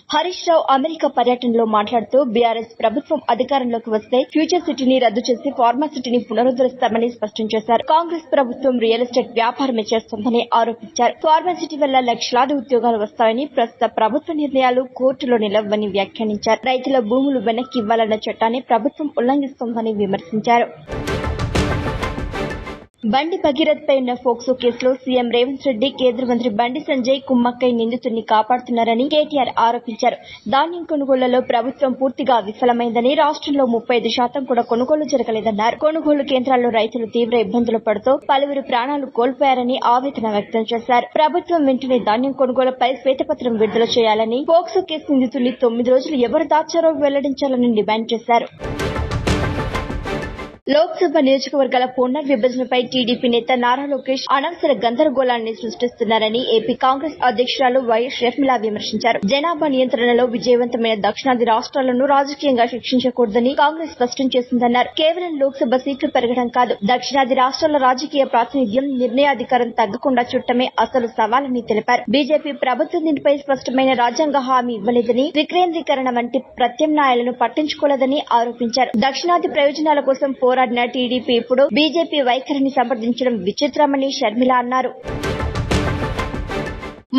Harish Rao America పర్యటనలో మాట్లాడుతూ BRS ప్రభుత్వం అధికారంలోకి వస్తే ఫ్యూచర్ సిటీని రద్దు చేసి ఫార్మా సిటీని పునరుద్దరిస్తామని స్పష్టం చేశారు. కాంగ్రెస్ ప్రభుత్వం రియల్ ఎస్టేట్ వ్యాపారమే చేస్తోందని ఆరోపించారు. ఫార్మా సిటీ వల్ల లక్షలాది ఉద్యోగాలు వస్తాయని, ప్రస్తుత ప్రభుత్వ నిర్ణయాలు కోర్టులో నిలవని వ్యాఖ్యానించారు. రైతుల భూములు వెనక్కి ఇవ్వాలన్న చట్టాన్ని ప్రభుత్వం ఉల్లంఘిస్తోందని విమర్శించారు. బండి భగీరథ్ పై ఉన్న ఫోక్సో కేసులో సీఎం రేవంత్ రెడ్డి, కేంద్ర మంత్రి బండి సంజయ్ కుమ్మక్కై నిందితుడిని కాపాడుతున్నారని కేటీఆర్ ఆరోపించారు. ధాన్యం కొనుగోళ్లలో ప్రభుత్వం పూర్తిగా విఫలమైందని, రాష్ట్రంలో 35% కూడా కొనుగోలు జరగలేదన్నారు. కొనుగోలు కేంద్రాల్లో రైతులు తీవ్ర ఇబ్బందులు పడుతూ పలువురు ప్రాణాలు కోల్పోయారని ఆవేదన వ్యక్తం చేశారు. ప్రభుత్వం వెంటనే ధాన్యం కొనుగోలుపై శ్వేతపత్రం విడుదల చేయాలని, ఫోక్సో కేసు నిందితుడిని 9 రోజులు ఎవరు దాచారో వెల్లడించాలని డిమాండ్ చేశారు. లోక్సభ నియోజకవర్గాల పునర్విభజనపై టీడీపీ నేత నారా లోకేష్ అనవసర గందరగోళాన్ని సృష్టిస్తున్నారని ఏపీ కాంగ్రెస్ అధ్యక్షురాలు వైఎస్ షర్మిల విమర్శించారు. జనాభా నియంత్రణలో విజయవంతమైన దక్షిణాది రాష్ట్రాలను రాజకీయంగా శిక్షించకూడదని కాంగ్రెస్ స్పష్టం చేసిందన్నారు. కేవలం లోక్సభ సీట్లు పెరగడం కాదు, దక్షిణాది రాష్ట్రాల రాజకీయ ప్రాతినిధ్యం, నిర్ణయాధికారం తగ్గకుండా చుట్టమే అసలు సవాలని తెలిపారు. బీజేపీ ప్రభుత్వం దీనిపై స్పష్టమైన రాజ్యాంగ హామీ ఇవ్వలేదని, వికేంద్రీకరణ వంటి ప్రత్యామ్నాయాలను పట్టించుకోలేదని ఆరోపించారు. దక్షిణాది ప్రయోజనాల కోసం పోరాడిన టీడీపీ ఇప్పుడు బీజేపీ వైఖరిని సమర్థించడం విచిత్రమని షర్మిల అన్నారు.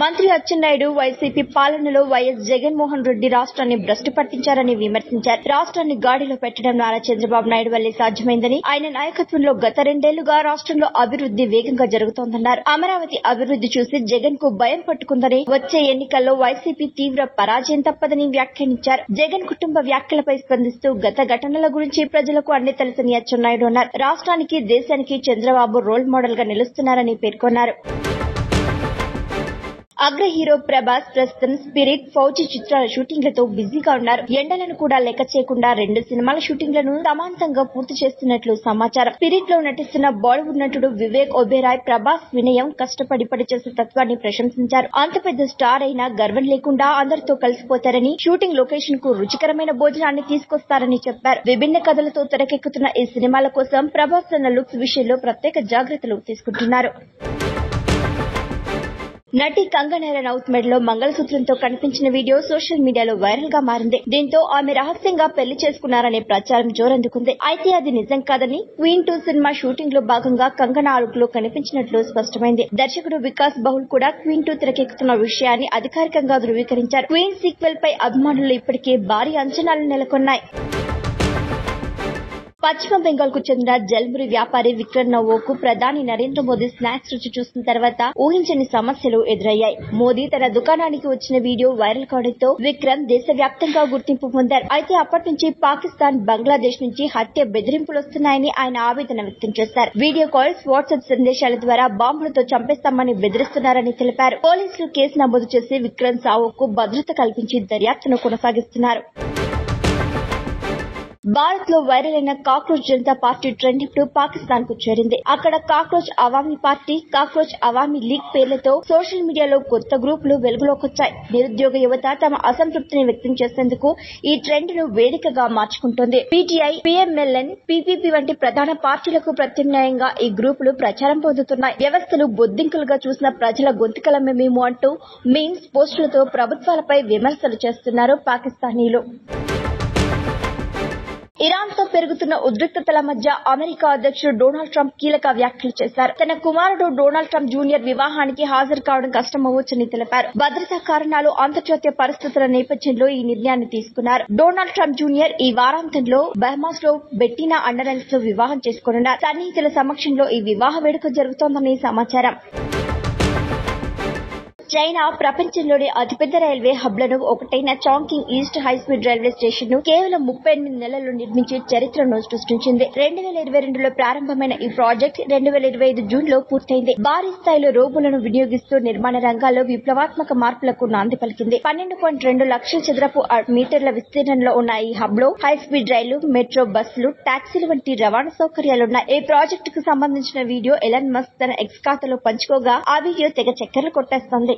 మంత్రి అచ్చెన్నాయుడు వైసీపీ పాలనలో వైఎస్ జగన్మోహన్ రెడ్డి రాష్ట్రాన్ని భ్రష్టు పట్టించారని విమర్శించారు. రాష్ట్రాన్ని గాడిలో పెట్టడం నారా చంద్రబాబు నాయుడు వల్లే సాధ్యమైందని, ఆయన నాయకత్వంలో గత 2 ఏళ్లుగా రాష్ట్రంలో అభివృద్ది వేగంగా జరుగుతోందన్నారు. అమరావతి అభివృద్ది చూసి జగన్ కు భయం పట్టుకుందని, వచ్చే ఎన్నికల్లో వైసీపీ తీవ్ర పరాజయం తప్పదని వ్యాఖ్యానించారు. జగన్ కుటుంబ వ్యాఖ్యలపై స్పందిస్తూ గత ఘటనల గురించి ప్రజలకు అన్ని తెలుసని అచ్చెన్నాయుడు అన్నారు. రాష్ట్రానికి, దేశానికి చంద్రబాబు రోల్ మోడల్ గా నిలుస్తున్నారని పేర్కొన్నారు. అగ్ర హీరో ప్రభాస్ ప్రస్తుతం స్పిరిట్, ఫౌజీ చిత్రాల షూటింగ్లతో బిజీగా ఉన్నారు. ఎండలను కూడా లెక్క చేయకుండా 2 సినిమాల షూటింగ్లను సమాంతంగా పూర్తి చేస్తున్నట్లు సమాచారం. స్పిరిట్ లో నటిస్తున్న బాలీవుడ్ నటుడు వివేక్ ఒబెరాయ్ ప్రభాస్ వినయం, కష్టపడి పనిచేసే తత్వాన్ని ప్రశంసించారు. అంత పెద్ద స్టార్ అయినా గర్వం లేకుండా అందరితో కలిసిపోతారని, షూటింగ్ లొకేషన్ కు రుచికరమైన భోజనాన్ని తీసుకొస్తారని చెప్పారు. విభిన్న కథలతో తెరకెక్కుతున్న ఈ సినిమాల కోసం ప్రభాస్ తన లుక్స్ విషయంలో ప్రత్యేక జాగ్రత్తలు తీసుకుంటున్నారు. నటి కంగనా రనౌత్ మెడలో మంగళసూత్రంతో కనిపించిన వీడియో సోషల్ మీడియాలో వైరల్ గా మారింది. దీంతో ఆమె రహస్యంగా పెళ్లి చేసుకున్నారనే ప్రచారం జోరందుకుంది. అయితే అది నిజం కాదని, క్వీన్ 2 సినిమా షూటింగ్ లో భాగంగా కంగనా ఆ లుక్ లో కనిపించినట్లు స్పష్టమైంది. దర్శకుడు వికాస్ బహుల్ కూడా క్వీన్ 2 తెరకెక్కుతున్న విషయాన్ని అధికారికంగా ధృవీకరించారు. క్వీన్ సీక్వెల్ పై అభిమానులు ఇప్పటికే భారీ అంచనాలు నెలకొన్నాయి. పశ్చిమ బెంగాల్ కు చెందిన జల్మురి వ్యాపారి విక్రమ్ నవోకు ప్రధాని నరేంద్ర మోదీ స్నాక్స్ రుచి చూసిన తర్వాత ఊహించని సమస్యలు ఎదురయ్యాయి. మోదీ తన దుకాణానికి వచ్చిన వీడియో వైరల్ కావడంతో విక్రమ్ దేశవ్యాప్తంగా గుర్తింపు పొందారు. అయితే అప్పటి నుంచి పాకిస్తాన్, బంగ్లాదేశ్ నుంచి హత్య బెదిరింపులు వస్తున్నాయని ఆయన ఆవేదన వ్యక్తం చేశారు. వీడియో కాల్స్, వాట్సాప్ సందేశాల ద్వారా బాంబులతో చంపేస్తామని బెదిరిస్తున్నారని తెలిపారు. పోలీసులు కేసు నమోదు చేసి విక్రమ్ సావుకు భద్రత కల్పించి దర్యాప్తును కొనసాగిస్తున్నారు. భారత్ లో వైరల్ అయిన కాక్రోచ్ జనతా పార్టీ ట్రెండ్ ఇప్పుడు పాకిస్తాన్ కు చేరింది. అక్కడ cockroach Awami party, cockroach Awami league పేర్లతో సోషల్ మీడియాలో కొత్త గ్రూపులు వెలుగులోకొచ్చాయి. నిరుద్యోగ యువత తమ అసంతృప్తిని వ్యక్తం చేసేందుకు ఈ ట్రెండ్ ను వేదికగా మార్చుకుంటోంది. పీటీఐ, పీఎంఎల్ఎన్, పీపీపీ వంటి ప్రధాన పార్టీలకు ప్రత్యామ్నాయంగా ఈ గ్రూపులు ప్రచారం పొందుతున్నాయి. వ్యవస్థలు బొద్దింకలుగా చూసిన ప్రజల గొంతుకలమే మేము అంటూ మీమ్స్, పోస్టులతో ప్రభుత్వాలపై విమర్శలు చేస్తున్నారు పాకిస్తానీలు. ఇరాన్ తో పెరుగుతున్న ఉద్రిక్తతల మధ్య అమెరికా అధ్యక్షుడు డొనాల్డ్ ట్రంప్ కీలక వ్యాఖ్యలు చేశారు. తన కుమారుడు డొనాల్డ్ ట్రంప్ జూనియర్ వివాహానికి హాజరు కావడం కష్టమవచ్చని తెలిపారు. భద్రతా కారణాలు, అంతర్జాతీయ పరిస్థితుల నేపథ్యంలో ఈ నిర్ణయాన్ని తీసుకున్నారు. డొనాల్డ్ ట్రంప్ జూనియర్ ఈ వారాంతంలో బహమాస్ లో బెట్టినా అండరెన్స్ తో వివాహం చేసుకోనున్నారు. సన్నిహితుల సమక్షంలో ఈ వివాహ వేడుక జరుగుతోందని సమాచారం. చైనా ప్రపంచంలోని అతిపెద్ద రైల్వే హబ్లను ఒకటైన Chongqing east high speed railway station ను కేవలం 38 నెలల్లో నిర్మించి చరిత్రను సృష్టించింది. 2022లో ప్రారంభమైన ఈ ప్రాజెక్ట్ 2025 జూన్ లో పూర్తయింది. భారీ స్థాయిలో రోబోలను వినియోగిస్తూ నిర్మాణ రంగాల్లో విప్లవాత్మక మార్పులకు నాంది పలికింది. 12.2 లక్షల చదరపు మీటర్ల విస్తీర్ణంలో ఉన్న ఈ హబ్ లో హైస్పీడ్ రైలు, మెట్రో బస్సులు, టాక్సీలు వంటి రవాణా సౌకర్యాలున్నాయి. ఈ ప్రాజెక్టుకు సంబంధించిన వీడియో ఎలాన్ మస్క్ తన ఎక్స్ ఖాతాలో పంచుకోగా ఆ వీడియో తెగ చక్కర్లు కొట్టేస్తోంది.